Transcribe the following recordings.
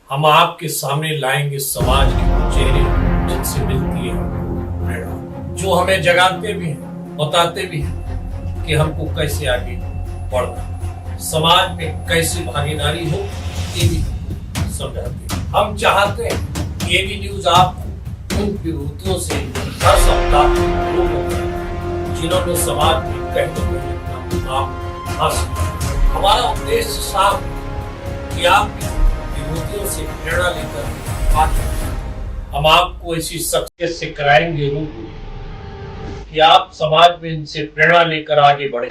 हम आपके सामने लाएंगे समाज के वो चेहरे जिनसे मिलती है हमको प्रेरणा, जो हमें जगाते भी हैं, बताते भी हैं कि हमको कैसे आगे बढ़ना, समाज में कैसे भागीदारी हो, ये भी समझाते हैं। हम चाहते हैं कि ये भी न्यूज आप उन विभूतियों से हर सप्ताह रूबरू करें जिन्होंने समाज में कहीं तो कहीं अपना आप हासिल। हमारा उद्देश्य साफ है कि आप विभूतियों से प्रेरणा लेकर आगे हम आपको ऐसी शख्सियत से कराएंगे रूबरू कि आप समाज में इनसे प्रेरणा लेकर आगे बढ़े।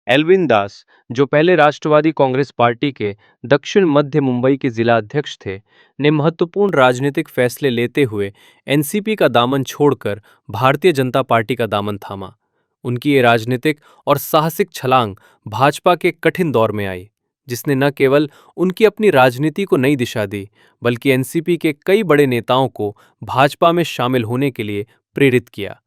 एल्विन दास, जो पहले राष्ट्रवादी कांग्रेस पार्टी के दक्षिण मध्य मुंबई के जिला अध्यक्ष थे, ने महत्वपूर्ण राजनीतिक फैसले लेते हुए एनसीपी का दामन छोड़कर भारतीय जनता पार्टी का दामन थामा। उनकी ये राजनीतिक और साहसिक छलांग भाजपा के कठिन दौर में आई, जिसने न केवल उनकी अपनी राजनीति को नई दिशा दी, बल्कि एनसीपी के कई बड़े नेताओं को भाजपा में शामिल होने के लिए प्रेरित किया।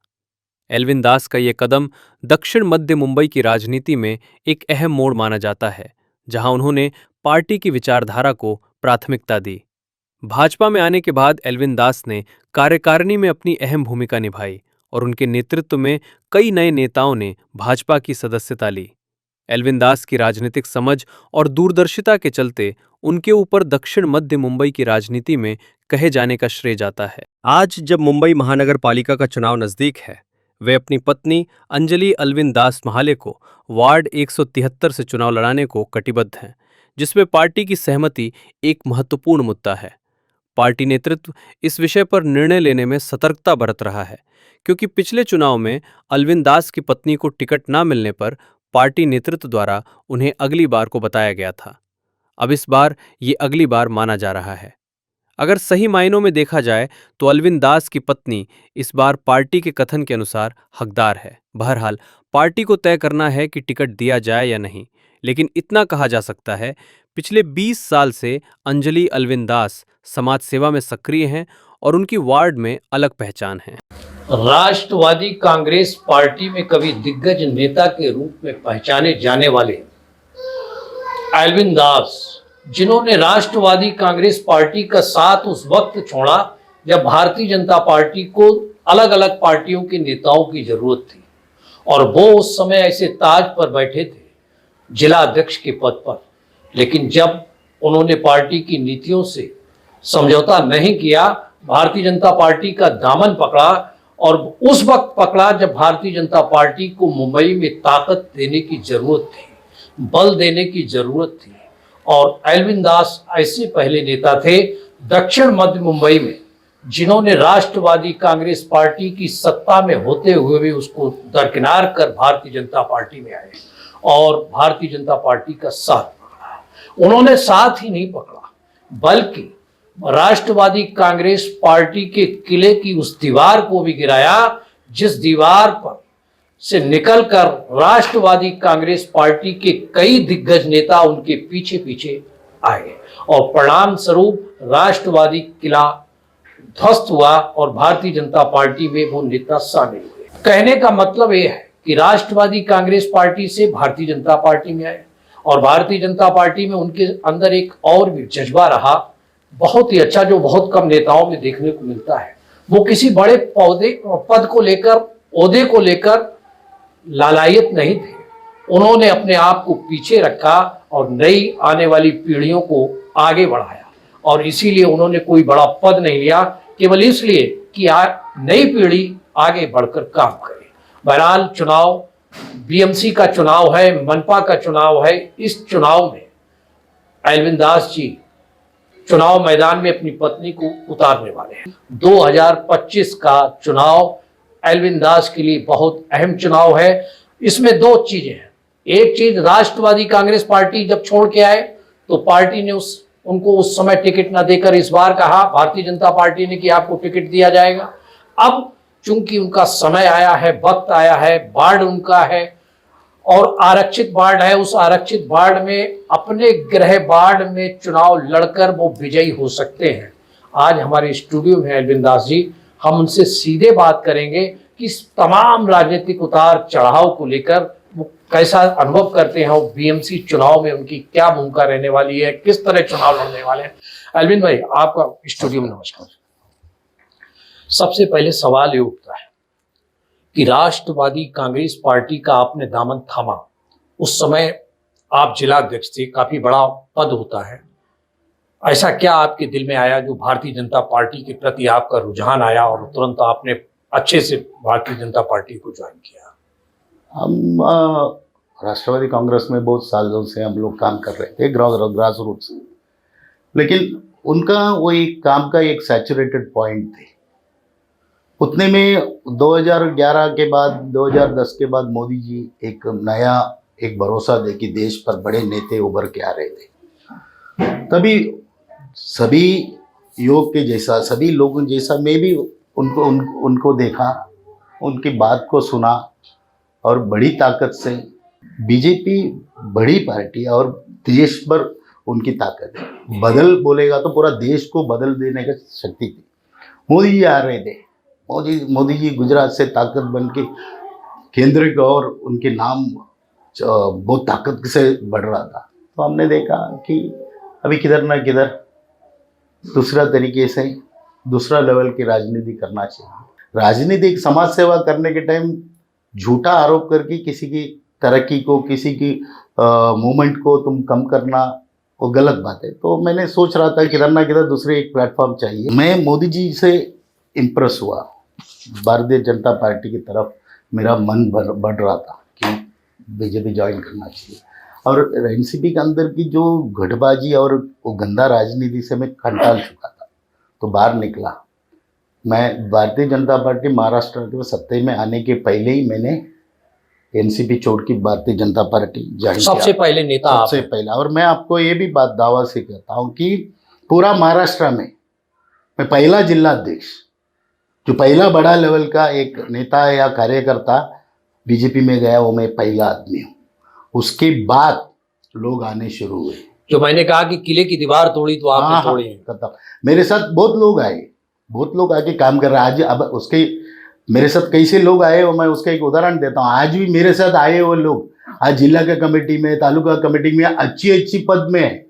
एल्विन दास का ये कदम दक्षिण मध्य मुंबई की राजनीति में एक अहम मोड़ माना जाता है, जहां उन्होंने पार्टी की विचारधारा को प्राथमिकता दी। भाजपा में आने के बाद एल्विन दास ने कार्यकारिणी में अपनी अहम भूमिका निभाई और उनके नेतृत्व में कई नए नेताओं ने भाजपा की सदस्यता ली। एल्विन दास की राजनीतिक समझ और दूरदर्शिता के चलते उनके ऊपर दक्षिण मध्य मुंबई की राजनीति में कहे जाने का श्रेय जाता है। आज जब मुंबई महानगर पालिका का चुनाव नजदीक है, वे अपनी पत्नी अंजलि अल्विन दास महाले को वार्ड 173 से चुनाव लड़ाने को कटिबद्ध हैं, जिसमें पार्टी की सहमति एक महत्वपूर्ण मुद्दा है। पार्टी नेतृत्व इस विषय पर निर्णय लेने में सतर्कता बरत रहा है, क्योंकि पिछले चुनाव में अल्विन दास की पत्नी को टिकट न मिलने पर पार्टी नेतृत्व द्वारा उन्हें अगली बार को बताया गया था। अब इस बार ये अगली बार माना जा रहा है। अगर सही मायनों में देखा जाए तो अल्विन दास की पत्नी इस बार पार्टी के कथन के अनुसार हकदार है। बहरहाल पार्टी को तय करना है कि टिकट दिया जाए या नहीं, लेकिन इतना कहा जा सकता है, पिछले 20 साल से अंजलि अल्विन दास समाज सेवा में सक्रिय हैं और उनकी वार्ड में अलग पहचान है। राष्ट्रवादी कांग्रेस पार्टी में कभी दिग्गज नेता के रूप में पहचाने जाने वाले एल्विन दास, जिन्होंने राष्ट्रवादी कांग्रेस पार्टी का साथ उस वक्त छोड़ा जब भारतीय जनता पार्टी को अलग अलग पार्टियों के नेताओं की जरूरत थी और वो उस समय ऐसे ताज पर बैठे थे, जिला अध्यक्ष के पद पर। लेकिन जब उन्होंने पार्टी की नीतियों से समझौता नहीं किया, भारतीय जनता पार्टी का दामन पकड़ा और उस वक्त पकड़ा जब भारतीय जनता पार्टी को मुंबई में ताकत देने की जरूरत थी, बल देने की जरूरत थी। और एल्विन दास ऐसे पहले नेता थे दक्षिण मध्य मुंबई में जिन्होंने राष्ट्रवादी कांग्रेस पार्टी की सत्ता में होते हुए भी उसको दरकिनार कर भारतीय जनता पार्टी में आए और भारतीय जनता पार्टी का साथ पकड़ा। उन्होंने साथ ही नहीं पकड़ा, बल्कि राष्ट्रवादी कांग्रेस पार्टी के किले की उस दीवार को भी गिराया जिस दीवार पर से निकलकर राष्ट्रवादी कांग्रेस पार्टी के कई दिग्गज नेता उनके पीछे पीछे आए और परिणाम स्वरूप राष्ट्रवादी किला ध्वस्त हुआ और भारतीय जनता पार्टी में वो नेता शामिल हुए। कहने का मतलब ये है कि राष्ट्रवादी कांग्रेस पार्टी से भारतीय जनता पार्टी में आए और भारतीय जनता पार्टी में उनके अंदर एक और भी जज्बा रहा, बहुत ही अच्छा, जो बहुत कम नेताओं में देखने को मिलता है। वो किसी बड़े पद को लेकर, ओहदे को लेकर लालायत नहीं थे। उन्होंने अपने आप को पीछे रखा और नई आने वाली पीढ़ियों को आगे बढ़ाया और इसीलिए उन्होंने कोई बड़ा पद नहीं लिया, केवल इसलिए कि नई पीढ़ी आगे बढ़कर काम करे। बहरहाल चुनाव बीएमसी का चुनाव है, मनपा का चुनाव है। इस चुनाव में एल्विन दास जी चुनाव मैदान में अपनी पत्नी को उतारने वाले हैं। 2025 का चुनाव एल्विन दास के लिए बहुत अहम चुनाव है। इसमें दो चीजें हैं। एक चीज, राष्ट्रवादी कांग्रेस पार्टी जब छोड़ के आए तो पार्टी ने उनको उस समय टिकट न देकर इस बार कहा भारतीय जनता पार्टी ने कि आपको टिकट दिया जाएगा। अब चूंकि उनका समय आया है, वक्त आया है, वार्ड उनका है और आरक्षित वार्ड है, उस आरक्षित वार्ड में अपने गृह वार्ड में चुनाव लड़कर वो विजयी हो सकते हैं। आज हमारे स्टूडियो में अरविंद दास जी, हम उनसे सीधे बात करेंगे कि इस तमाम राजनीतिक उतार चढ़ाव को लेकर वो कैसा अनुभव करते हैं, वो बीएमसी चुनाव में उनकी क्या भूमिका रहने वाली है, किस तरह चुनाव लड़ने वाले हैं। अरविंद भाई, आपका स्टूडियो में नमस्कार। सबसे पहले सवाल ये उठता है कि राष्ट्रवादी कांग्रेस पार्टी का आपने दामन थामा, उस समय आप जिलाध्यक्ष थे, काफी बड़ा पद होता है। ऐसा क्या आपके दिल में आया जो भारतीय जनता पार्टी के प्रति आपका रुझान आया और तुरंत आपने अच्छे से भारतीय जनता पार्टी को ज्वाइन किया? हम राष्ट्रवादी कांग्रेस में बहुत सालों से हम लोग काम कर रहे थे, ग्रास रूट से, लेकिन उनका वो एक काम का एक सैचुरेटेड पॉइंट थे। उतने में 2011 के बाद 2010 के बाद मोदी जी एक नया एक भरोसा दे कि देश पर बड़े नेता उभर के आ रहे थे। तभी सभी योग के जैसा, सभी लोगों जैसा मैं भी उनको देखा, उनकी बात को सुना और बड़ी ताकत से बीजेपी बड़ी पार्टी और देश भर उनकी ताकत है। बदल बोलेगा तो पूरा देश को बदल देने की शक्ति थी। मोदी जी आ रहे थे, मोदी जी गुजरात से ताकत बन के केंद्र का और उनके नाम बहुत ताकत से बढ़ रहा था। तो हमने देखा कि अभी किधर ना किधर दूसरा तरीके से दूसरा लेवल की राजनीति करना चाहिए। राजनीति एक समाज सेवा करने के टाइम झूठा आरोप करके किसी की तरक्की को, किसी की मूवमेंट को तुम कम करना, वो गलत बात है। तो मैंने सोच रहा था किधर ना किधर दूसरे एक प्लेटफॉर्म चाहिए। मैं मोदी जी से इम्प्रेस हुआ, भारतीय जनता पार्टी की तरफ मेरा मन बढ़ रहा था कि बीजेपी ज्वाइन करना चाहिए। और एनसीपी के अंदर की जो गठबाजी और वो गंदा राजनीति से मैं कंटाल चुका था, तो बाहर निकला। मैं भारतीय जनता पार्टी महाराष्ट्र के सत्ते में आने के पहले ही मैंने एनसीपी छोड़ के भारतीय जनता पार्टी ज्वाइन किया। सबसे पहले नेता सबसे पहला। और मैं आपको ये भी बात दावा से कहता हूँ कि पूरा महाराष्ट्र में मैं पहला जिलाध्यक्ष, जो पहला बड़ा लेवल का एक नेता या कार्यकर्ता बीजेपी में गया, वो मैं पहला आदमी हूँ। उसके बाद लोग आने शुरू हुए। जो मैंने कहा कि किले की दीवार तोड़ी तो आपने तोड़ी है। मेरे साथ बहुत लोग आए, बहुत लोग आके काम कर रहे हैं। आज अब उसके मेरे साथ कैसे लोग आए वो मैं उसका एक उदाहरण देता हूँ। आज भी मेरे साथ आए वो लोग आज जिला के कमेटी में, तालुका कमेटी में अच्छी पद में है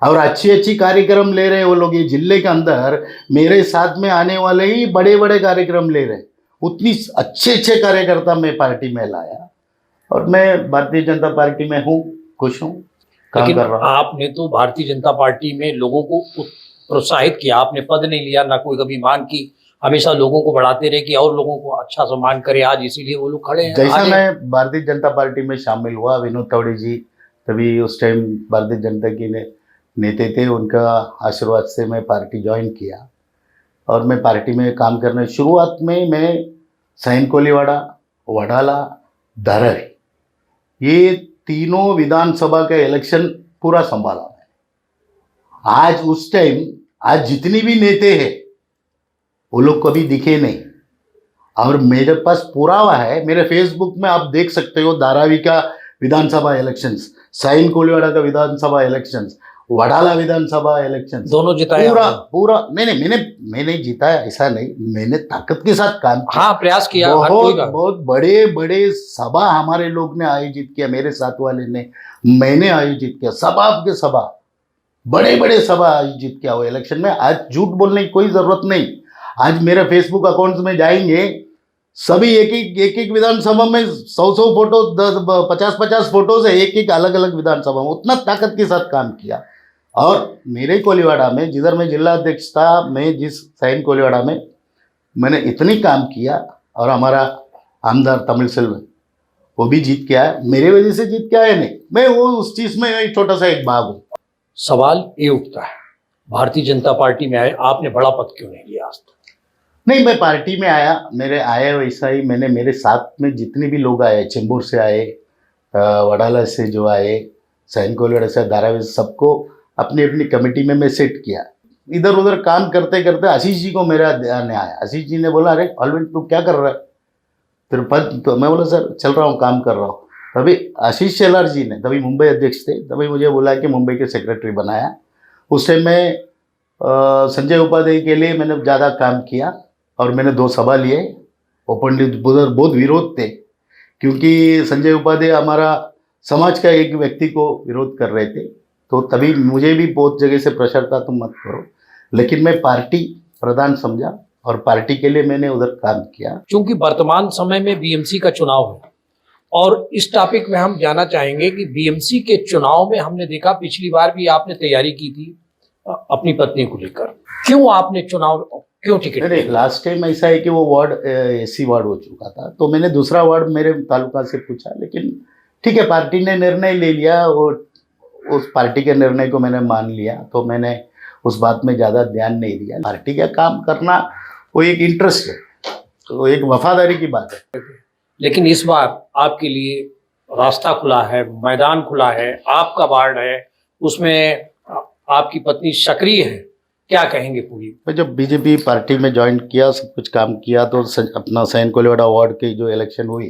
और अच्छी कार्यक्रम ले रहे हैं वो लोग। ये जिले के अंदर मेरे साथ में आने वाले ही बड़े कार्यक्रम ले रहे हैं। उतनी अच्छे कार्यकर्ता मैं पार्टी में लाया और मैं भारतीय जनता पार्टी में हूँ, खुश हूँ, काम कर रहा हूँ। आपने तो भारतीय जनता पार्टी में लोगों को प्रोत्साहित किया, आपने पद नहीं लिया, ना कोई कभी मांग की, हमेशा लोगों को बढ़ाते रहे कि और लोगों को अच्छा सम्मान करे। आज इसीलिए वो लोग खड़े हैं। जैसा मैं भारतीय जनता पार्टी में शामिल हुआ, विनोद तावड़े जी तभी उस टाइम भारतीय जनता के नेता थे, उनका आशीर्वाद से मैं पार्टी ज्वाइन किया और मैं पार्टी में काम करने शुरुआत में मैं सैन कोलीवाड़ा, वडाला, धारावी, ये तीनों विधानसभा का इलेक्शन पूरा संभाला मैं। आज उस टाइम आज जितनी भी नेता हैं वो लोग कभी दिखे नहीं और मेरे पास पुरावा है। मेरे फेसबुक में आप देख सकते हो धारावी का विधानसभा इलेक्शंस, सैन कोलीवाड़ा का विधानसभा इलेक्शंस, वडाला विधानसभा इलेक्शंस दोनों जिताया। पूरा मैंने जिताया ऐसा नहीं, मैंने ताकत के साथ काम किया। हाँ, प्रयास किया। बहुत बड़े सभा हमारे लोग ने आयोजित किया, मेरे साथ वाले ने, मैंने आयोजित किया। सभा बड़े सभा आयोजित किया वो इलेक्शन में। आज झूठ बोलने की कोई जरूरत नहीं। आज मेरे फेसबुक अकाउंट्स में जाएंगे, सभी एक विधानसभा में 100 फोटो, 50 फोटोज है, एक अलग विधानसभा में। उतना ताकत के साथ काम किया। और मेरे कोलीवाड़ा में जिधर मैं जिला अध्यक्ष था, मैं जिस सैन कोलीवाड़ा में मैंने इतनी काम किया और हमारा आमदार तमिल सेल्वन वो भी जीत के आया, मेरे वजह से जीत के आया नहीं, मैं वो उस चीज में एक छोटा सा एक भाग हूँ। सवाल ये उठता है, भारतीय जनता पार्टी में आए, आपने बड़ा पद क्यों नहीं लिया आज तक? नहीं, मैं पार्टी में आया, मेरे आए वैसा ही मैंने, मेरे साथ में जितने भी लोग आए, चेंबूर से आए, वडाला से जो आए, सैन कोलीवाड़ा से, धारावी, सबको अपनी अपनी कमेटी में मैं सेट किया। इधर उधर काम करते करते आशीष जी को मेरा ध्यान आया। आशीष जी ने बोला, अरे अरविंद तू क्या कर रहा है, तेरे पद? तो मैं बोला सर चल रहा हूँ, काम कर रहा हूँ। तभी आशीष शेलार जी ने, तभी मुंबई अध्यक्ष थे, तभी मुझे बोला कि मुंबई के सेक्रेटरी बनाया। उस टाइम मैं संजय उपाध्याय के लिए मैंने ज़्यादा काम किया और मैंने 2 सभा लिए ओपनली। उधर बहुत विरोध थे क्योंकि संजय उपाध्याय हमारा समाज का एक व्यक्ति को विरोध कर रहे थे, तो तभी मुझे भी बहुत जगह से प्रेशर था तुम मत करो, लेकिन मैं पार्टी प्रधान समझा और पार्टी के लिए मैंने उधर काम किया। क्योंकि वर्तमान समय में बीएमसी का चुनाव है और इस टॉपिक में हम जानना चाहेंगे कि बीएमसी के चुनाव में हमने देखा पिछली बार भी आपने तैयारी की थी अपनी पत्नी को लेकर, क्यों आपने चुनाव, क्यों टिकट नहीं, लास्ट टाइम ऐसा है कि वो वार्ड एसी वार्ड हो चुका था, तो मैंने दूसरा वार्ड मेरे तालुका से पूछा, लेकिन ठीक है पार्टी ने निर्णय ले लिया और उस पार्टी के निर्णय को मैंने मान लिया, तो मैंने उस बात में ज़्यादा ध्यान नहीं दिया। पार्टी का काम करना वो एक इंटरेस्ट है, तो एक वफादारी की बात है। लेकिन इस बार आपके लिए रास्ता खुला है, मैदान खुला है, आपका वार्ड है, उसमें आपकी पत्नी सक्रिय है, क्या कहेंगे पूरी? मैं जब बीजेपी पार्टी में ज्वाइन किया, सब कुछ काम किया, तो अपना सैन कोलीवाड़ा वार्ड की जो इलेक्शन हुई,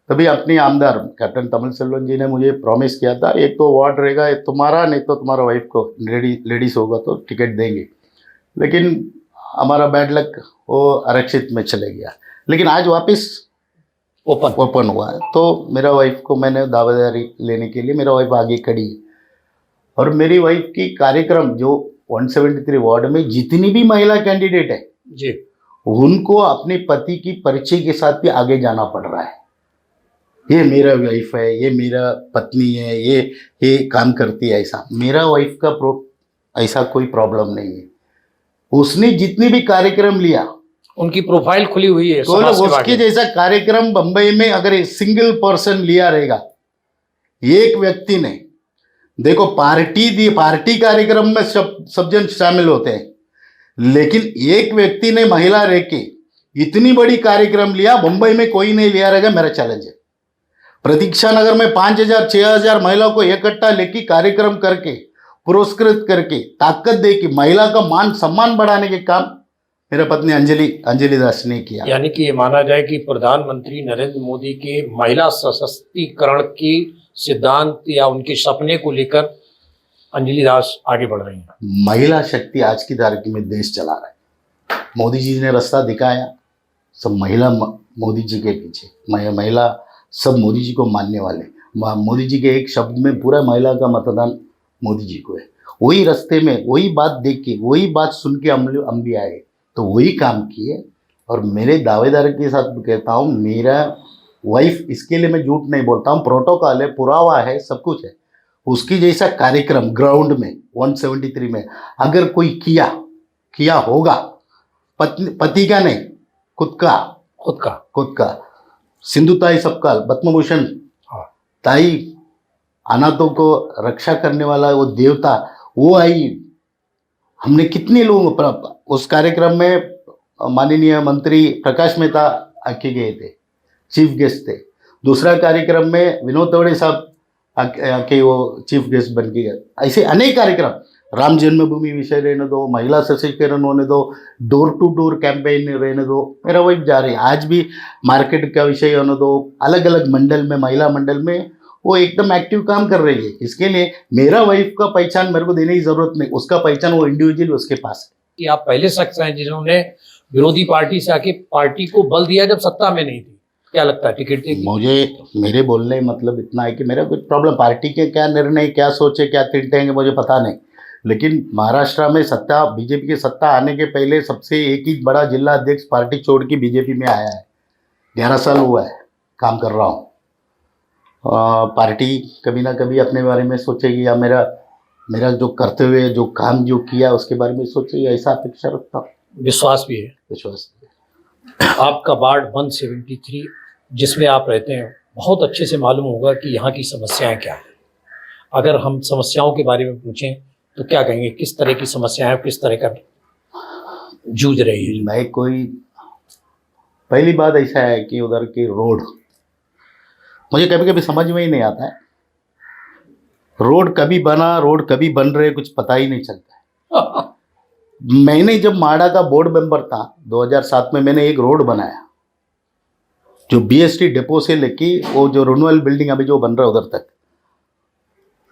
तभी अपनी आमदार कैप्टन तमिलसेल्वन जी ने मुझे प्रॉमिस किया था, एक तो वार्ड रहेगा एक तुम्हारा, नहीं तो तुम्हारा वाइफ को लेडीज होगा तो टिकट देंगे। लेकिन हमारा बैड लक वो आरक्षित में चले गया, लेकिन आज वापस ओपन हुआ है, तो मेरा वाइफ को मैंने दावेदारी लेने के लिए मेरा वाइफ आगे खड़ी है। और मेरी वाइफ की कार्यक्रम जो 173 वार्ड में जितनी भी महिला कैंडिडेट है जी, उनको अपने पति की परिचय के साथ भी आगे जाना पड़ रहा है। ये मेरा वाइफ है, ये मेरा पत्नी है, ये काम करती है, ऐसा मेरा वाइफ का ऐसा कोई प्रॉब्लम नहीं है। उसने जितने भी कार्यक्रम लिया उनकी प्रोफाइल खुली हुई है, तो उसके जैसा कार्यक्रम बंबई में अगर एक सिंगल पर्सन लिया रहेगा, एक व्यक्ति ने, देखो पार्टी कार्यक्रम में सब जन शामिल होते हैं, लेकिन एक व्यक्ति ने महिला रह के इतनी बड़ी कार्यक्रम लिया, मुंबई में कोई नहीं लिया रहेगा, मेरा चैलेंज है। प्रतीक्षा नगर में 5000 6000 महिलाओं को इकट्ठा लेके कार्यक्रम करके पुरस्कृत करके ताकत दे के महिला का मान सम्मान बढ़ाने के काम मेरा पत्नी अंजलि दास ने किया। यानी कि ये माना जाए कि प्रधानमंत्री नरेंद्र मोदी के महिला सशक्तिकरण की सिद्धांत या उनके सपने को लेकर अंजलि दास आगे बढ़ रही हैं। महिला शक्ति आज की तारीख में देश चला रहा है। मोदी जी ने रास्ता दिखाया, सब महिला मोदी जी के पीछे, महिला सब मोदी जी को मानने वाले। मोदी जी के एक शब्द में पूरा महिला का मतदान मोदी जी को है। वही रास्ते में वही बात देख के वही बात सुन के हम भी आए, तो वही काम किए। और मेरे दावेदार के साथ कहता हूँ, मेरा वाइफ, इसके लिए मैं झूठ नहीं बोलता हूँ, प्रोटोकॉल है, पुरावा है, सब कुछ है। उसकी जैसा कार्यक्रम ग्राउंड में 173 में अगर कोई किया होगा, पति का नहीं, खुद का सिंधु ताई सबकाल पद्मभूषण ताई, अनाथों को रक्षा करने वाला वो देवता, वो आई। हमने कितने लोग उस कार्यक्रम में, माननीय मंत्री प्रकाश मेहता आके गए थे, चीफ गेस्ट थे। दूसरा कार्यक्रम में विनोद तवड़े साहब आके वो चीफ गेस्ट बन के गए। ऐसे अनेक कार्यक्रम, राम जन्मभूमि विषय रहने दो, महिला सशक्तिकरण होने दो, डोर टू डोर कैंपेन रहने दो, मेरा वाइफ जा रही है। आज भी मार्केट का विषय होने दो, अलग अलग मंडल में, महिला मंडल में वो एकदम एक्टिव काम कर रही है। इसके लिए मेरा वाइफ का पहचान मेरे को देने की जरूरत नहीं, उसका पहचान वो इंडिविजुअल उसके पास है। कि आप पहले शख्स हैं जिन्होंने विरोधी पार्टी से आके पार्टी को बल दिया जब सत्ता में नहीं थी, क्या लगता है टिकट देगी? मेरे बोलने मतलब इतना है कि मेरा कोई प्रॉब्लम, पार्टी के क्या निर्णय, क्या सोचे, क्या थिंक मुझे पता नहीं, लेकिन महाराष्ट्र में सत्ता, बीजेपी की सत्ता आने के पहले सबसे एक ही बड़ा जिला अध्यक्ष पार्टी छोड़ के बीजेपी में आया है। 11 साल हुआ है काम कर रहा हूँ। पार्टी कभी ना कभी अपने बारे में सोचेगी, या मेरा जो करते हुए जो काम जो किया उसके बारे में सोचेगी, ऐसा अपेक्षा रखता हूँ। विश्वास भी है। आपका वार्ड 173 जिसमें आप रहते हैं, बहुत अच्छे से मालूम होगा कि यहाँ की समस्याएं क्या है। अगर हम समस्याओं के बारे में पूछें तो क्या कहेंगे, किस तरह की समस्याएं, किस तरह का जूझ रही है? पहली बात ऐसा है कि उधर की रोड मुझे कभी कभी समझ में ही नहीं आता है। रोड कभी बना, रोड कभी बन रहे, कुछ पता ही नहीं चलता है। मैंने जब माडा का बोर्ड मेंबर था 2007 में, मैंने एक रोड बनाया जो बीएसटी डिपो से लेके वो जो रिन्यूअल बिल्डिंग अभी जो बन रहा है उधर तक,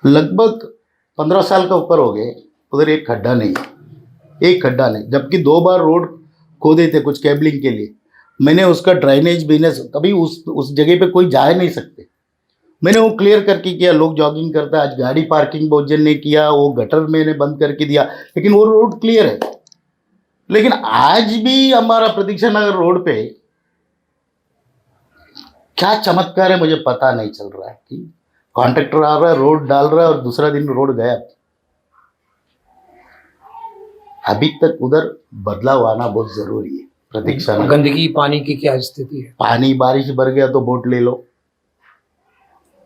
लगभग 15 साल का ऊपर हो गए, उधर एक खड्डा नहीं है। एक खड्डा नहीं, जबकि 2 बार रोड खोदे थे कुछ केबलिंग के लिए। मैंने उसका ड्राइनेज बिजनेस, कभी उस जगह पे कोई जा नहीं सकते, मैंने वो क्लियर करके किया। लोग जॉगिंग करता है, आज गाड़ी पार्किंग बहुत जन ने किया, वो गटर मैंने बंद करके दिया, लेकिन वो रोड क्लियर है। लेकिन आज भी हमारा प्रतीक्षा नगर रोड पे क्या चमत्कार है मुझे पता नहीं चल रहा है कि कॉन्ट्रैक्टर आ रहा है, रोड डाल रहा है और दूसरा दिन रोड गया। अभी तक उधर बदलाव आना बहुत जरूरी है। प्रतीक्षा नगर गंदगी पानी की क्या स्थिति है? पानी बारिश भर गया तो बोट ले लो।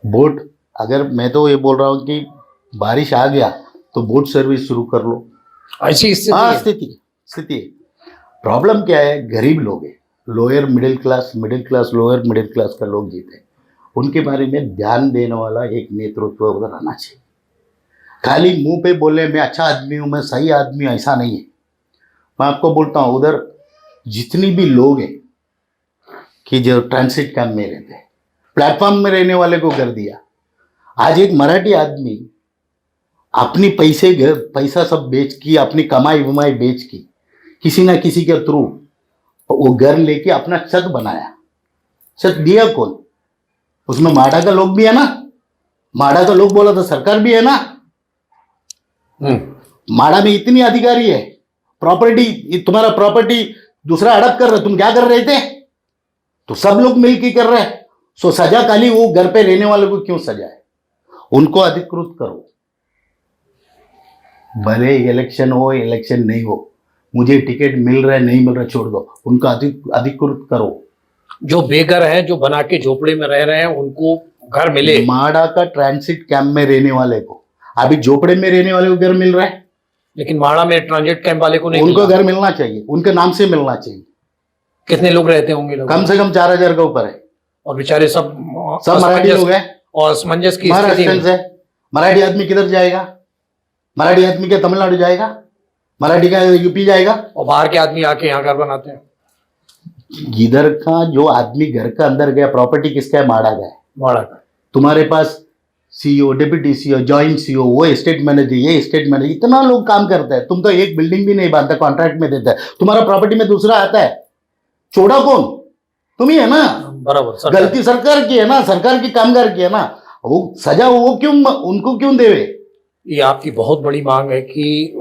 बोट, अगर मैं तो ये बोल रहा हूँ कि बारिश आ गया तो बोट सर्विस शुरू कर लो। ऐसी स्थिति हाँ, है? स्थिति प्रॉब्लम क्या है, गरीब लोग है, lower middle class, lower middle class का लोग जीते हैं। उनके बारे में ध्यान देने वाला एक नेतृत्व उधर आना चाहिए। खाली मुंह पे बोले मैं अच्छा आदमी हूँ, मैं सही आदमी हूँ, ऐसा नहीं है। मैं आपको बोलता हूँ, उधर जितनी भी लोग हैं कि जो ट्रांसिट कैंप में रहते हैं, प्लेटफॉर्म में रहने वाले को कर दिया। आज एक मराठी आदमी अपनी पैसा सब बेच की, अपनी कमाई वमाई बेच की, किसी ना किसी के थ्रू वो घर लेके अपना छत बनाया। छत दिया कौन? उसमें माडा का लोग भी है ना, माडा का लोग बोला तो सरकार भी है ना। माडा में इतनी अधिकारी है, प्रॉपर्टी, तुम्हारा प्रॉपर्टी दूसरा हड़प कर रहे, तुम क्या कर रहे थे? तो सब लोग मिलकर कर रहे हैं। सो सजा खाली वो घर पे रहने वाले को क्यों सजा है? उनको अधिकृत करो, भले इलेक्शन हो इलेक्शन नहीं हो, मुझे टिकट मिल रहा है नहीं मिल रहा छोड़ दो, उनको अधिकृत करो। जो बेघर हैं, जो बना के झोपड़े में रह रहे हैं, उनको घर मिले। माडा का ट्रांसिट कैंप में रहने वाले को, अभी झोपड़े में रहने वाले को घर मिल रहा है, लेकिन माड़ा में ट्रांजिट कैंप वाले को नहीं उनको मिला। घर मिलना चाहिए, उनके नाम से मिलना चाहिए। कितने लोग रहते होंगे लोग? कम से कम 4000 के ऊपर है। और बेचारे सब मराठी लोग हैं और असमंजस की स्थिति महाराष्ट्र में। से। मराठी आदमी किधर जाएगा? मराठी आदमी क्या तमिलनाडु जाएगा? मराठी का यूपी जाएगा? और बाहर के आदमी आके यहाँ घर बनाते हैं। इधर का जो आदमी घर का अंदर गया, प्रॉपर्टी किसका है? माडा का है। माड़ा का। तुम्हारे पास CEO, deputy CEO, joint CEO, वो स्टेट मैनेजर, ये स्टेट मैनेजर, इतना लोग काम करता है। तुम तो एक बिल्डिंग भी नहीं बांधता, कॉन्ट्रैक्ट में देता है। तुम्हारा प्रॉपर्टी में दूसरा आता है, छोड़ा कौन? तुम ही है ना। बराबर, गलती सरकार की है ना, सरकार की कामगार की है ना। वो सजा वो क्यों, उनको क्यों देवे? ये आपकी बहुत बड़ी मांग है कि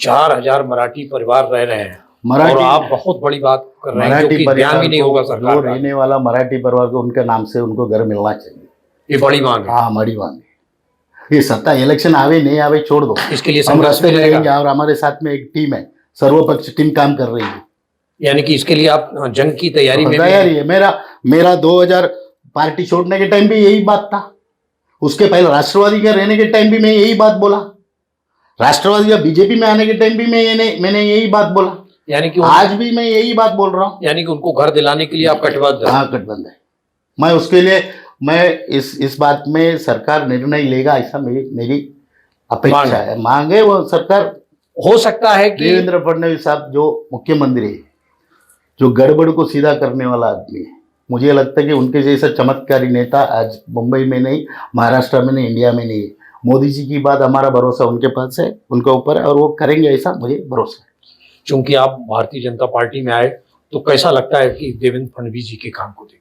4000 मराठी परिवार रह रहे हैं, मराठी, और आप बहुत बड़ी बात कर रहे हैं, जो मराठी कि ध्यान भी नहीं होगा परिवार सरकार को, का। रहने वाला मराठी परिवार को उनके नाम से उनको घर मिलना चाहिए। ये बड़ी मांग है। हाँ, बड़ी मांग है। ये सत्ता इलेक्शन आवे नहीं आवे छोड़ दो, इसके लिए हम संघर्ष रास्ते में मिलेगा। रहेंगे। और हमारे साथ में एक टीम है, सर्वपक्ष टीम काम कर रही है। यानी कि इसके लिए आप जंग की तैयारी में भी तैयारी है। मेरा 2000 पार्टी छोड़ने के टाइम भी यही बात था। उसके पहले राष्ट्रवादी का रहने के टाइम भी मैं यही बात बोला। राष्ट्रवादी या बीजेपी में आने के टाइम भी मैंने यही बात बोला। यानी कि आज भी मैं यही बात बोल रहा हूँ। यानी कि उनको घर दिलाने के लिए आप कटिबद्ध हैं। हाँ, कटिबद्ध है। मैं उसके लिए, मैं इस बात में सरकार निर्णय लेगा ऐसा मेरी अपेक्षा है, मांग है। वो सरकार, हो सकता है कि देवेंद्र फडणवीस साहब जो मुख्यमंत्री है, जो गड़बड़ को सीधा करने वाला आदमी है, मुझे लगता है कि उनके जैसा चमत्कारी नेता आज मुंबई में नहीं, महाराष्ट्र में नहीं, इंडिया में नहीं है। मोदी जी की बात, हमारा भरोसा उनके पास है, उनके ऊपर है, और वो करेंगे ऐसा मुझे भरोसा है। चूंकि आप भारतीय जनता पार्टी में आए, तो कैसा लगता है कि देवेंद्र फडणवीस जी के काम को देख के?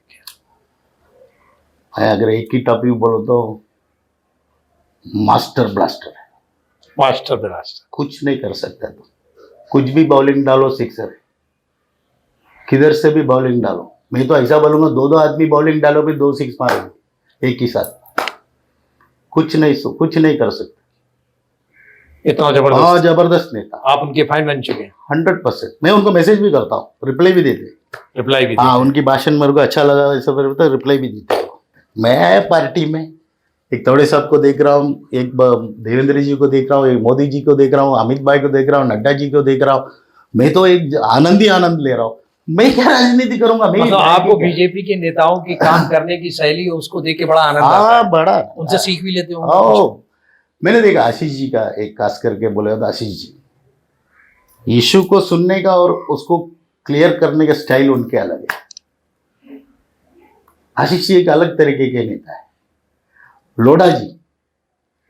मैं अगर एक ही टॉपिक बोलो तो मास्टर ब्लास्टर है। मास्टर ब्लास्टर, कुछ नहीं कर सकता तो, कुछ भी बॉलिंग डालो सिक्सर है, किधर से भी बॉलिंग डालो। मैं तो ऐसा बोलूंगा, 2 आदमी बॉलिंग डालो भी 2 सिक्स मारेंगे एक ही साथ। कुछ नहीं कर सकते। इतना जबरदस्त। हाँ, जबरदस्त नेता। आप उनके फैन बन चुके हैं? 100%। मैं उनको मैसेज भी करता हूँ, रिप्लाई भी देते। रिप्लाई भी हाँ, उनकी भाषण मेरे को अच्छा लगा, ऐसा तो रिप्लाई भी देते हैं। मैं आया पार्टी में, एक तोड़े साहब को देख रहा हूँ, एक देवेंद्र जी को देख रहा हूँ, एक मोदी जी को देख रहा हूँ, अमित भाई को देख रहा हूँ, नड्डा जी को देख रहा हूँ। मैं तो एक आनंद ले रहा हूँ। मैं क्या राजनीति करूंगा? मतलब आपको बीजेपी के नेताओं की काम करने की शैली, उसको देख के बड़ा आनंद आता हाँ, है। बड़ा। उनसे सीख भी लेते होंगे। मैंने देखा आशीष जी का एक खास करके बोला था, आशीष जी इशू को सुनने का और उसको क्लियर करने का स्टाइल उनके अलग है। आशीष जी एक अलग तरीके के नेता है।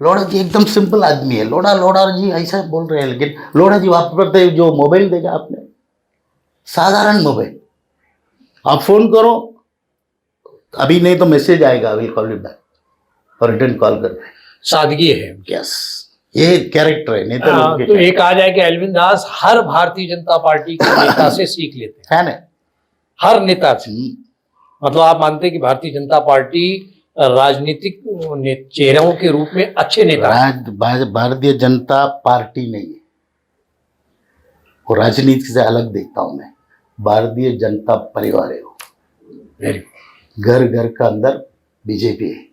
लोढ़ा जी एकदम सिंपल आदमी है, लोढ़ा लोढ़ा जी ऐसा बोल रहे हैं, लेकिन लोढ़ा जी वापरते जो मोबाइल देखा आपने, साधारण मोबाइल, आप फोन करो अभी नहीं तो मैसेज आएगा, विल कॉल यू बैक और रिटर्न कॉल कर रहे हैं। सादगी है। यस, ये कैरेक्टर है नेता लोग के। तो एक आ जाए कि एल्विन दास हर भारतीय जनता पार्टी के नेता से सीख लेते हैं, फैन है। हर नेता से। मतलब आप मानते हैं कि भारतीय जनता पार्टी राजनीतिक चेहरों के रूप में अच्छे नेता हैं? भारतीय जनता पार्टी नहीं है, वो राजनीति से अलग देखता हूं मैं। भारतीय जनता परिवार है वो। Very good. घर घर का अंदर बीजेपी है,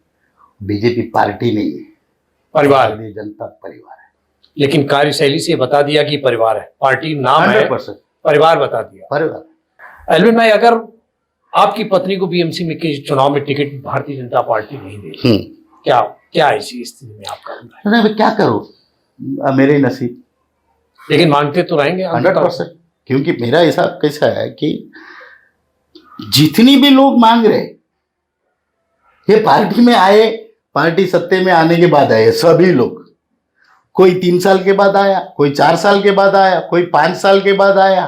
बीजेपी पार्टी नहीं है, परिवार। भारतीय जनता परिवार है। लेकिन कार्यशैली से बता दिया कि परिवार है, पार्टी नाम है, 100% परिवार बता दिया। परिवार। एल्विन भाई, अगर आपकी पत्नी को बीएमसी में के चुनाव में टिकट भारतीय जनता पार्टी नहीं दे, क्या क्या ऐसी स्थिति में आपका होगा? मैं क्या करूं, मेरे नसीब। लेकिन मांगते तो रहेंगे 100%, क्योंकि मेरा हिसाब कैसा है कि जितनी भी लोग मांग रहे, ये पार्टी में आए, पार्टी सत्ते में आने के बाद आए सभी लोग। कोई 3 साल के बाद आया, कोई 4 साल के बाद आया, कोई 5 साल के बाद आया,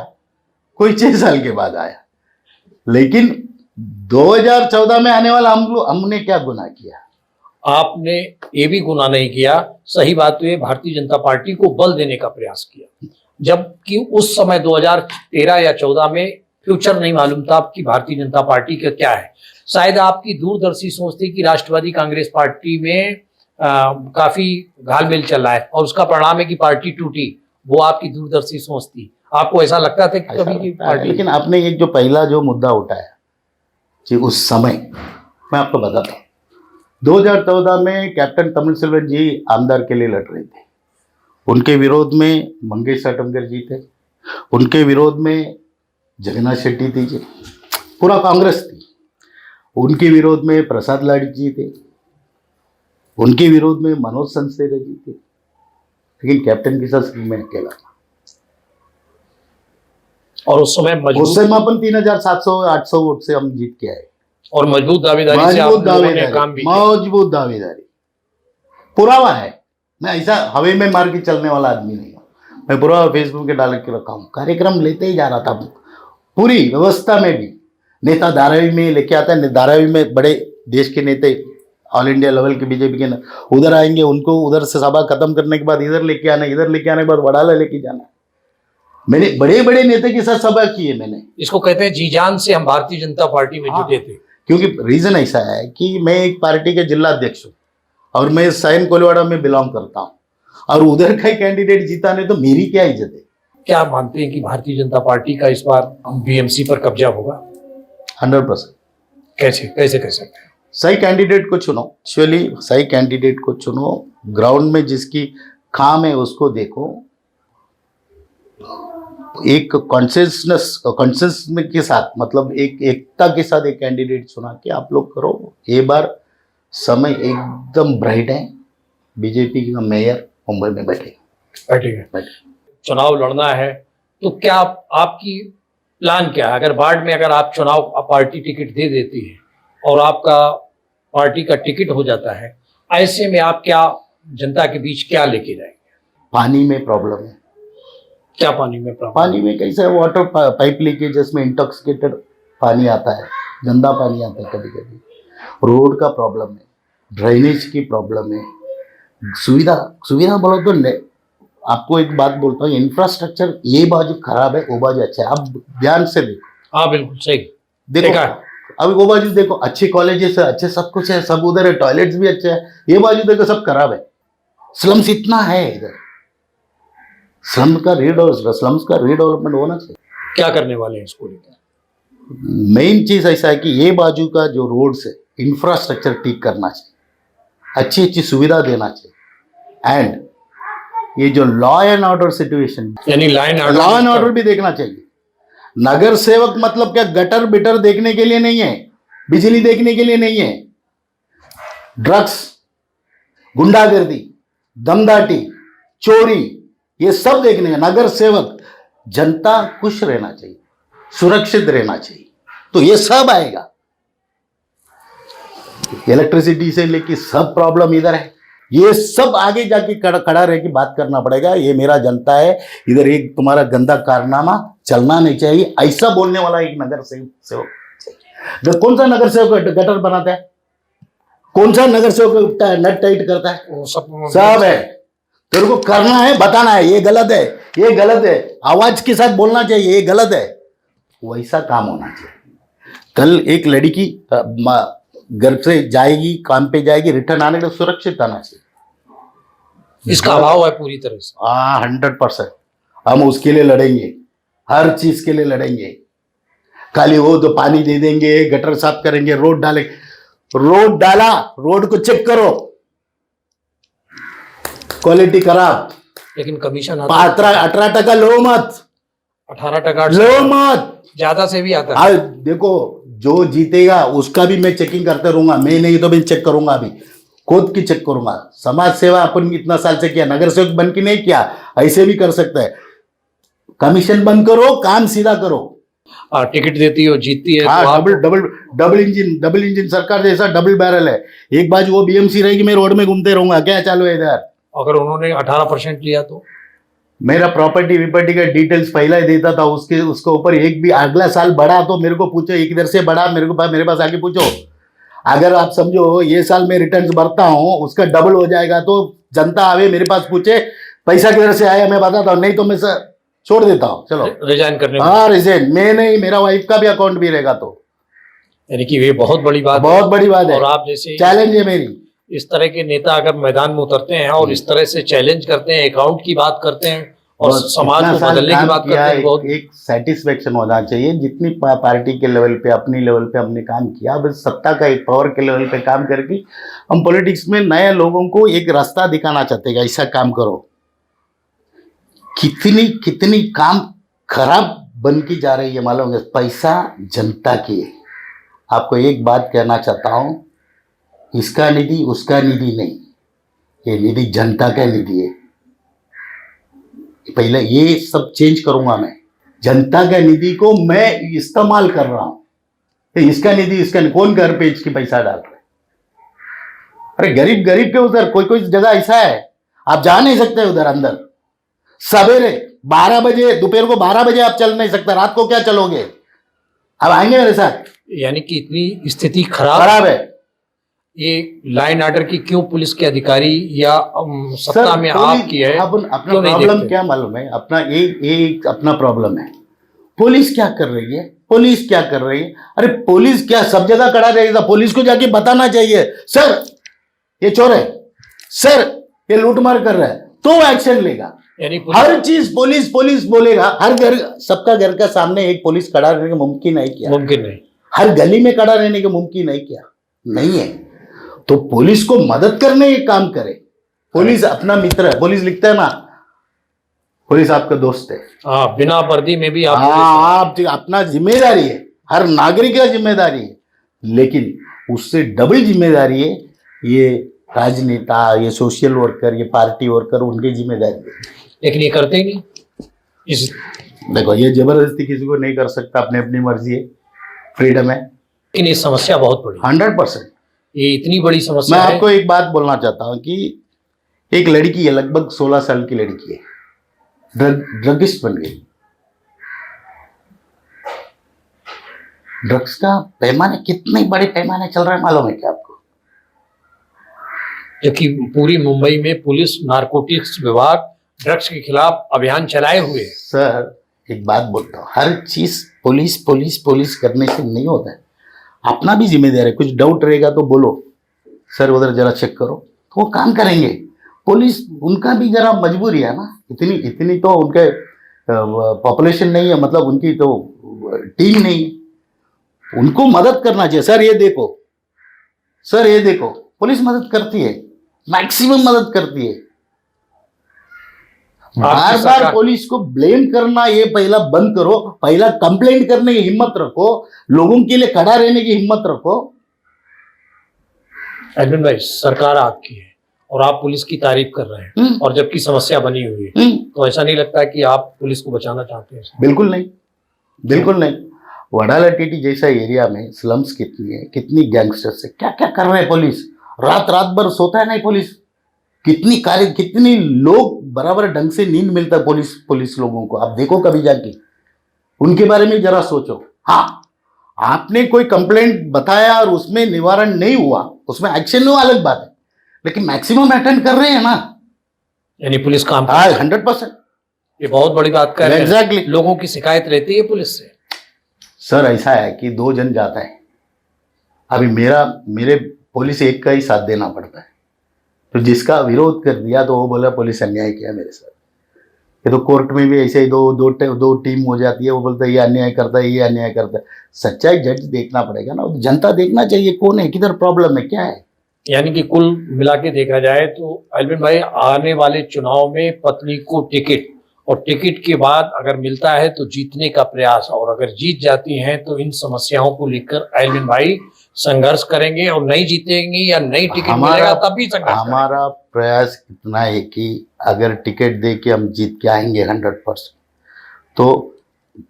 कोई 6 साल के बाद आया। लेकिन 2014 में आने वाला हमने क्या गुनाह किया? आपने ये भी गुनाह नहीं किया। सही बात तो ये, भारतीय जनता पार्टी को बल देने का प्रयास किया, जबकि उस समय 2013 या 14 में फ्यूचर नहीं मालूम था कि भारतीय जनता पार्टी का क्या है। शायद आपकी दूरदर्शी सोच थी कि राष्ट्रवादी कांग्रेस पार्टी में काफी घालमेल चल रहा है और उसका परिणाम है कि पार्टी टूटी। वो आपकी दूरदर्शी सोच थी। आपको ऐसा लगता था कि कभी की पार्टी? लेकिन आपने एक जो पहला जो मुद्दा उठाया जी, उस समय मैं आपको बताता हूँ, 2014 में कैप्टन तमिलसेल्वन जी आमदार के लिए लड़ रहे थे। उनके विरोध में मंगेश साटमकर जी थे, उनके विरोध में जगन्नाथ शेट्टी थी जी, पूरा कांग्रेस थी। उनके विरोध में प्रसाद लाड़ी जी थे, उनके विरोध में मनोज संसेरा जी थे। लेकिन कैप्टन के साथ मैं अकेला था। और उस समय अपन 3700-800 वोट से हम जीत के आए और मजबूत दावेदारी से आप लोगों ने काम भी किया। मजबूत दावेदारी, पुरावा है। मैं ऐसा हवे में मार के चलने वाला आदमी नहीं हूँ। मैं पूरा फेसबुक के डाल के रखा हूँ, कार्यक्रम लेते ही जा रहा था। पूरी व्यवस्था में भी नेता धारावी में लेके आता है, धारावी में बड़े देश के नेता ऑल इंडिया लेवल के बीजेपी के उधर आएंगे, उनको उधर से सभा खत्म करने के बाद इधर लेके आना, इधर लेके आने के बाद वडाला लेके जाना। मैंने बड़े बड़े नेता के साथ सभा की है मैंने। इसको कहते हैं जी जान से हम भारतीय जनता पार्टी में जुटे थे। क्योंकि रीजन ऐसा है कि मैं एक पार्टी के जिला अध्यक्ष हूँ और मैं साइन कोलीवाड़ा में बिलोंग करता हूँ, और उधर का कैंडिडेट जीता नहीं तो मेरी क्या इज्जत है? क्या मानते हैं कि भारतीय जनता पार्टी का इस बार बीएमसी पर कब्जा होगा? 100%। कैसे कैसे कह सकते हैं? सही कैंडिडेट को चुनो, एक्चुअली सही कैंडिडेट को चुनो, ग्राउंड में जिसकी काम है उसको देखो, एक कॉन्सेंसस के साथ, मतलब एक एकता के साथ एक कैंडिडेट चुना के आप लोग करो। ये बार समय एकदम ब्राइट है। बीजेपी का मेयर मुंबई में बैठे। चुनाव लड़ना है तो क्या आपकी प्लान क्या है? अगर बाद में अगर आप चुनाव पार्टी टिकट दे देती है और आपका पार्टी का टिकट हो जाता है, ऐसे में आप क्या जनता के बीच क्या लेके जाएंगे? पानी में प्रॉब्लम है। क्या पानी में प्रॉब्लम? पानी में कैसा है, वाटर पाइप लीकेज, जिसमें इंटॉक्सिकेटेड पानी आता है, गंदा पानी आता है कभी कभी। रोड का प्रॉब्लम है, ड्रेनेज की प्रॉब्लम है, सुविधा बोलो तो आपको एक बात बोलता हूँ, इंफ्रास्ट्रक्चर ये बाजू खराब है, वो बाजू अच्छा है। आप ध्यान से देखो। हाँ बिल्कुल सही देखो, अभी वो बाजू देखो, अच्छे कॉलेजेस है, अच्छे सब कुछ है, सब उधर है, टॉयलेट्स भी अच्छे है। ये बाजू देखो सब खराब है। स्लम्स इतना है इधर, स्लम्स का रीडेवलपमेंट होना चाहिए। क्या करने वाले हैं इसको लेकर? मेन चीज ऐसा है कि ये बाजू का जो रोड्स है, इंफ्रास्ट्रक्चर ठीक करना चाहिए, अच्छी अच्छी सुविधा देना चाहिए। एंड ये जो लॉ एंड ऑर्डर सिचुएशन, यानी लॉ एंड ऑर्डर भी देखना चाहिए। नगर सेवक मतलब क्या गटर बिटर देखने के लिए नहीं है, बिजली देखने के लिए नहीं है। ड्रग्स, गुंडागर्दी, दमदाटी, चोरी, ये सब देखने का। नगर सेवक, जनता खुश रहना चाहिए, सुरक्षित रहना चाहिए, तो ये सब आएगा। इलेक्ट्रिसिटी से लेके सब प्रॉब्लम इधर है। ये सब आगे जाके खड़ा रह के बात करना पड़ेगा। ये मेरा जनता है, इधर एक तुम्हारा गंदा कारनामा चलना नहीं चाहिए, ऐसा बोलने वाला एक नगर सेवक। कौन सा नगर सेवक गटर बनाता है? कौन सा नगर सेवक नट टाइट करता है? वो सब है। तेरे को करना है, बताना है, ये गलत है, ये गलत है, आवाज के साथ बोलना चाहिए, ये गलत है, वैसा काम होना चाहिए। कल एक लड़की घर से जाएगी, काम पे जाएगी, रिटर्न आने के लिए सुरक्षित आना चाहिए। इसका अभाव है पूरी तरह से। 100% हम उसके लिए लड़ेंगे, हर चीज के लिए लड़ेंगे। खाली वो तो पानी दे देंगे, गटर साफ करेंगे, रोड डालेंगे, रोड डाला, रोड को चेक करो, क्वालिटी खराब, लेकिन कमीशन 18% लो मत, 18% लो मत, ज्यादा से भी आता है। देखो जो जीतेगा उसका भी मैं चेकिंग करते रहूंगा, मैं नहीं तो मैं चेक करूंगा, अभी खुद की चेक करूंगा। समाज सेवा अपन इतना साल से किया, नगर सेवक बन के नहीं किया, ऐसे भी कर सकता है। कमीशन बंद करो, काम सीधा करो। टिकट देती हो, जीतती है हाँ, तो आप डबल इंजन सरकार जैसा डबल बैरल है। एक बाजू वो बीएमसी रहेगी, मैं रोड में घूमते रहूंगा, क्या चालू है इधर? अगर उन्होंने 18% लिया तो मेरा प्रॉपर्टी विपर्टी का डिटेल्स पहला ही देता था, उसके ऊपर एक भी अगला साल बढ़ा तो मेरे को पूछो, एक इधर से बढ़ा मेरे पास आके पूछो। अगर आप समझो ये साल मैं रिटर्न्स भरता हूँ, उसका डबल हो जाएगा तो जनता आवे मेरे पास पूछे पैसा किधर से आया, मैं बताता हूँ, नहीं तो मैं छोड़ देता हूँ, चलो रिजाइन करने। हाँ रिजाइन, मैं नहीं, मेरा वाइफ का भी अकाउंट भी रहेगा तो। यानी कि ये बहुत बड़ी बात बहुत बड़ी बात है, और आप जैसे चैलेंज है मेरी। इस तरह के नेता अगर मैदान में उतरते हैं और इस तरह से चैलेंज करते हैं, अकाउंट की बात करते हैं और समाज को बदलने की बात करते हैं, बहुत एक सेटिस्फेक्शन होना चाहिए। जितनी पार्टी के लेवल पे, अपनी लेवल पे हमने काम किया, अब सत्ता का एक पावर के लेवल पे काम करके हम पॉलिटिक्स में नए लोगों को एक रास्ता दिखाना चाहते हैं, ऐसा काम करो। कितनी काम खराब बन की जा रही है मालूम है? पैसा जनता की है। आपको एक बात कहना चाहता हूं, इसका निधि उसका निधि नहीं, ये निधि जनता का निधि है। पहले ये सब चेंज करूंगा मैं, जनता का निधि को मैं इस्तेमाल कर रहा हूं। इसका निधि इसका नहीं, कौन घर पे इसकी पैसा डाल रहे? अरे गरीब के उधर कोई जगह ऐसा है आप जा नहीं सकते उधर अंदर। सवेरे 12 बजे, दोपहर को 12 बजे आप चल नहीं सकते, रात को क्या चलोगे? अब आएंगे मेरे साथ? यानी कि इतनी स्थिति खराब है। ये लाइन ऑर्डर की क्यों पुलिस के अधिकारी या सत्ता में आपकी है? अपना प्रॉब्लम क्या मालूम है? अपना एक अपना प्रॉब्लम है। पुलिस क्या कर रही है? पुलिस क्या कर रही है? अरे पुलिस क्या सब जगह खड़ा रहेगा? पुलिस को जाके बताना चाहिए, सर ये चोर है, सर ये लूटमार कर रहा है, तो वो एक्शन लेगा। यानी हर चीज पुलिस बोलेगा। हर घर, सबका घर का सामने एक पुलिस खड़ा रहने का मुमकिन नहीं किया, मुमकिन नहीं। हर गली में खड़ा रहने का मुमकिन नहीं किया, नहीं है। तो पुलिस को मदद करने ये काम करे। पुलिस अपना मित्र है, पुलिस लिखता है ना, पुलिस आपका दोस्त है। हाँ, बिना वर्दी में भी आप अपना जिम्मेदारी है, हर नागरिक का जिम्मेदारी है, लेकिन उससे डबल जिम्मेदारी है ये राजनेता, ये सोशल वर्कर, ये पार्टी वर्कर, उनकी जिम्मेदारी है। लेकिन ये करते ही नहीं। देखो ये जबरदस्ती किसी को नहीं कर सकता, अपने अपनी मर्जी है, फ्रीडम है। लेकिन ये समस्या बहुत बड़ी, 100%। ये इतनी बड़ी समस्या मैं आपको एक बात बोलना चाहता हूं कि एक लड़की है, लगभग 16 साल की लड़की है, ड्रगिस्ट बन गई। ड्रग्स का पैमाने कितने बड़े पैमाने चल रहा है मालूम है क्या आपको? जबकि पूरी मुंबई में पुलिस नारकोटिक्स विभाग ड्रग्स के खिलाफ अभियान चलाए हुए है। सर एक बात बोलता हूँ, हर चीज पुलिस करने से नहीं होता है, अपना भी जिम्मेदार है। कुछ डाउट रहेगा तो बोलो, सर उधर जरा चेक करो, तो वो काम करेंगे। पुलिस उनका भी जरा मजबूरी है ना, इतनी तो उनके पॉपुलेशन नहीं है, मतलब उनकी तो टीम नहीं है, उनको मदद करना चाहिए। सर ये देखो पुलिस मदद करती है, मैक्सिमम मदद करती है। बार पुलिस को ब्लेम करना ये पहला बंद करो, पहला कंप्लेंट करने की हिम्मत रखो, लोगों के लिए खड़ा रहने की हिम्मत रखो। एडमिन भाई, सरकार आपकी है और आप पुलिस की तारीफ कर रहे हैं, और जबकि समस्या बनी हुई है, तो ऐसा नहीं लगता कि आप पुलिस को बचाना चाहते हैं? बिल्कुल नहीं। वडाला टीटी जैसा एरिया में स्लम्स कितनी है, कितनी गैंगस्टर्स है, क्या क्या कर रहे हैं पुलिस? रात भर सोता है नहीं पुलिस, कितनी लोग बराबर ढंग से नींद मिलता है पुलिस लोगों को, आप देखो कभी जाके, उनके बारे में जरा सोचो। हाँ, आपने कोई कंप्लेंट बताया और उसमें निवारण नहीं हुआ, उसमें एक्शन हुआ, अलग बात है, लेकिन मैक्सिमम अटेंड कर रहे हैं ना, यानी पुलिस काम हाँ 100%। ये बहुत बड़ी बात कर रहे हैं। एग्जैक्टली। लोगों की शिकायत रहती है पुलिस से। सर ऐसा है कि 2 जन जाता है, अभी मेरे पुलिस एक का ही साथ देना पड़ता है, तो जिसका विरोध कर दिया तो वो बोला पुलिस अन्याय किया मेरे साथ। ये तो कोर्ट में भी ऐसे ही दो टीम हो जाती है, वो बोलता है ये अन्याय करता है, ये अन्याय करता है। सच्चाई जज देखना पड़ेगा ना, जनता देखना चाहिए कौन है, किधर प्रॉब्लम है, क्या है। यानी कि कुल मिला के देखा जाए तो अल्विन भाई, आने वाले चुनाव में पत्नी को टिकट, और टिकट के बाद अगर मिलता है तो जीतने का प्रयास, और अगर जीत जाती हैं तो इन समस्याओं को लेकर अल्विन भाई संघर्ष करेंगे, और नहीं जीतेंगे या नहीं टिकट मिलेगा तब भी संघर्ष करेंगे। हमारा प्रयास इतना है कि अगर टिकट दे के हम जीत के आएंगे 100%, तो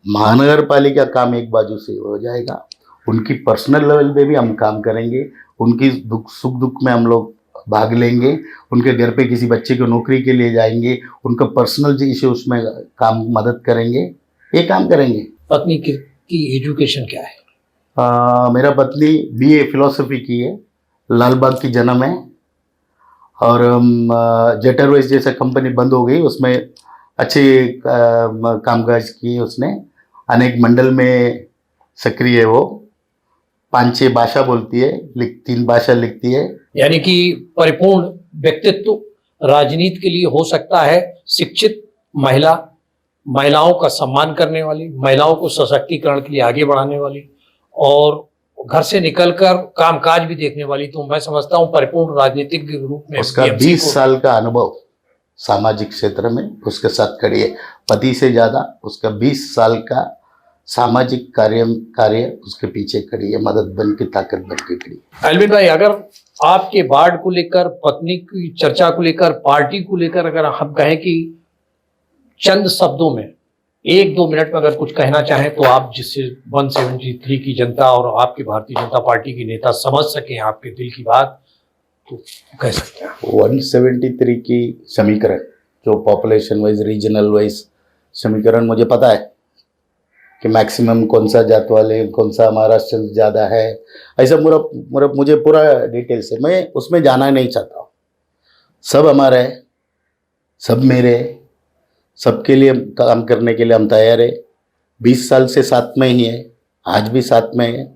महानगर पालिका काम एक बाजू से हो जाएगा, उनकी पर्सनल लेवल पे भी हम काम करेंगे, उनकी सुख दुख में हम लोग भाग लेंगे, उनके घर पे किसी बच्चे को नौकरी के लिए जाएंगे, उनका पर्सनल इश्यूज में काम मदद करेंगे, ये काम करेंगे। पत्नी की एजुकेशन क्या है? मेरा पत्नी BA फिलोसफी की है, लालबाग की जन्म है, और जेटरवेज जैसा कंपनी बंद हो गई, उसमें अच्छे कामकाज किए उसने, अनेक मंडल में सक्रिय है, वो 5-6 भाषा बोलती है, 3 भाषा लिखती है। यानी कि परिपूर्ण व्यक्तित्व राजनीति के लिए हो सकता है, शिक्षित महिला, महिलाओं का सम्मान करने वाली, महिलाओं को सशक्तिकरण के लिए आगे बढ़ाने वाली, और घर से निकलकर कामकाज भी देखने वाली। तो मैं समझता हूं परिपूर्ण राजनीतिक के रूप में उसका 20 साल का अनुभव सामाजिक क्षेत्र में उसके साथ खड़ी है, पति से ज्यादा उसका 20 साल का सामाजिक कार्य उसके पीछे खड़ी है, मदद बन के, ताकत बन के खड़ी है। अल्विन भाई, अगर आपके वार्ड को लेकर, पत्नी की चर्चा को लेकर, पार्टी को लेकर अगर हम कहें कि चंद शब्दों में 1-2 मिनट में अगर कुछ कहना चाहें, तो आप जिससे 173 की जनता और आपकी भारतीय जनता पार्टी की नेता समझ सकें आपके दिल की बात, तो कह सकते हैं। 173 की समीकरण, जो पॉपुलेशन वाइज, रीजनल वाइज समीकरण मुझे पता है कि मैक्सिमम कौन सा जात वाले, कौन सा महाराष्ट्र ज़्यादा है, ऐसा मुझे पूरा डिटेल से, मैं उसमें जाना नहीं चाहता हूँ। सब हमारा है, सब मेरे, सबके लिए काम करने के लिए हम तैयार है। 20 साल से साथ में ही है, आज भी साथ में है,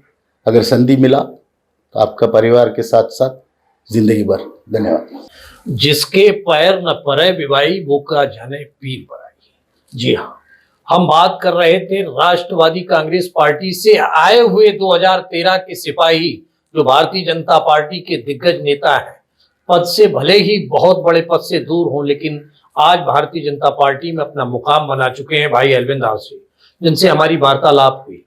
अगर संधि मिला तो आपका परिवार के साथ साथ जिंदगी भर। धन्यवाद। जिसके पैर न परे विवाही, वो का जाने पीर पराई। जी हाँ, हम बात कर रहे थे राष्ट्रवादी कांग्रेस पार्टी से आए हुए 2013 के सिपाही, जो भारतीय जनता पार्टी के दिग्गज नेता हैं। पद से भले ही बहुत बड़े पद से दूर हों, लेकिन आज भारतीय जनता पार्टी में अपना मुकाम बना चुके हैं भाई अल्विन दास जी, जिनसे हमारी वार्तालाप हुई।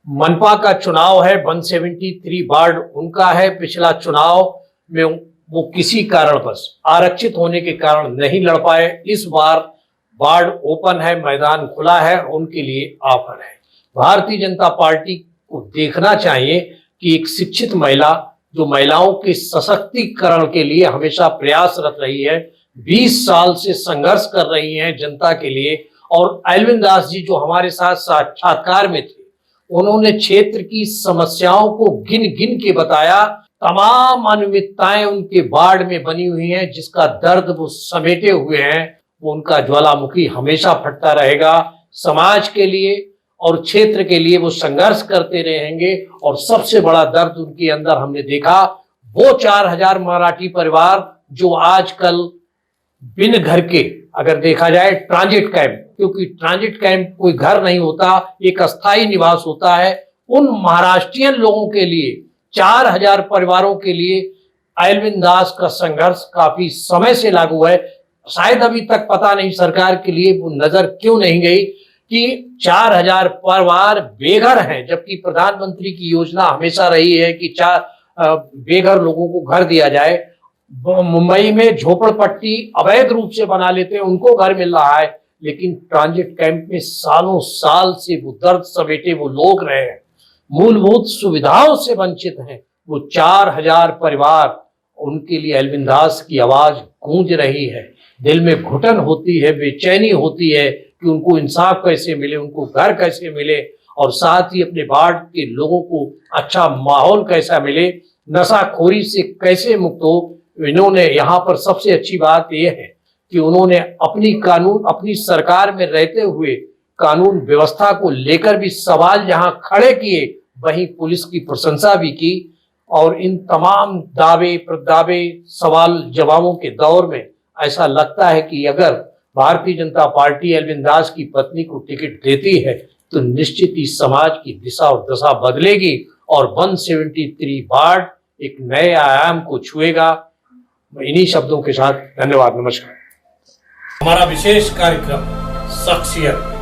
मनपा का चुनाव है, 173 वार्ड उनका है। पिछला चुनाव में वो किसी कारणवश आरक्षित होने के कारण नहीं लड़ पाए। इस बार वार्ड ओपन है, मैदान खुला है, उनके लिए ऑफर है। भारतीय जनता पार्टी को देखना चाहिए कि एक शिक्षित महिला, जो महिलाओं के सशक्तिकरण के लिए हमेशा प्रयासरत रही है, 20 साल से संघर्ष कर रही हैं जनता के लिए। और अल्विन दास जी जो हमारे साथ साक्षात्कार में थे, उन्होंने क्षेत्र की समस्याओं को गिन गिन के बताया। तमाम अनियमितताएं उनके वार्ड में बनी हुई हैं, जिसका दर्द वो समेटे हुए हैं। वो उनका ज्वालामुखी हमेशा फटता रहेगा। समाज के लिए और क्षेत्र के लिए वो संघर्ष करते रहेंगे। और सबसे बड़ा दर्द उनके अंदर हमने देखा, वो 4000 मराठी परिवार जो आजकल बिन घर के, अगर देखा जाए ट्रांजिट कैंप, क्योंकि ट्रांजिट कैंप कोई घर नहीं होता, एक अस्थायी निवास होता है, उन महाराष्ट्रियन लोगों के लिए, 4000 परिवारों के लिए अल्विन दास का संघर्ष काफी समय से लागू है। शायद अभी तक पता नहीं सरकार के लिए वो नजर क्यों नहीं गई कि 4000 परिवार बेघर हैं, जबकि प्रधानमंत्री की योजना हमेशा रही है कि बेघर लोगों को घर दिया जाए। मुंबई में झोपड़पट्टी अवैध रूप से बना लेते हैं, उनको घर मिल रहा है, लेकिन ट्रांजिट कैंप में सालों साल से वो दर्द समेटे वो लोग रहे हैं, मूलभूत सुविधाओं से वंचित हैं वो 4000 परिवार। उनके लिए अरविंद दास की आवाज गूंज रही है। दिल में घुटन होती है, बेचैनी होती है कि उनको इंसाफ कैसे मिले, उनको घर कैसे मिले और साथ ही अपने वार्ड के लोगों को अच्छा माहौल कैसा मिले, नशाखोरी से कैसे मुक्त हो। इन्होंने यहाँ पर सबसे अच्छी बात यह है कि उन्होंने अपनी सरकार में रहते हुए कानून व्यवस्था को लेकर भी सवाल जहां खड़े किए, वहीं पुलिस की प्रशंसा भी की। और इन तमाम दावे प्रदावे सवाल जवाबों के दौर में ऐसा लगता है कि अगर भारतीय जनता पार्टी अरविंद दास की पत्नी को टिकट देती है तो निश्चित ही समाज की दिशा और दशा बदलेगी और 173 वार्ड एक नए आयाम को छुएगा। इन्हीं शब्दों के साथ धन्यवाद, नमस्कार। हमारा विशेष कार्यक्रम शख्सियत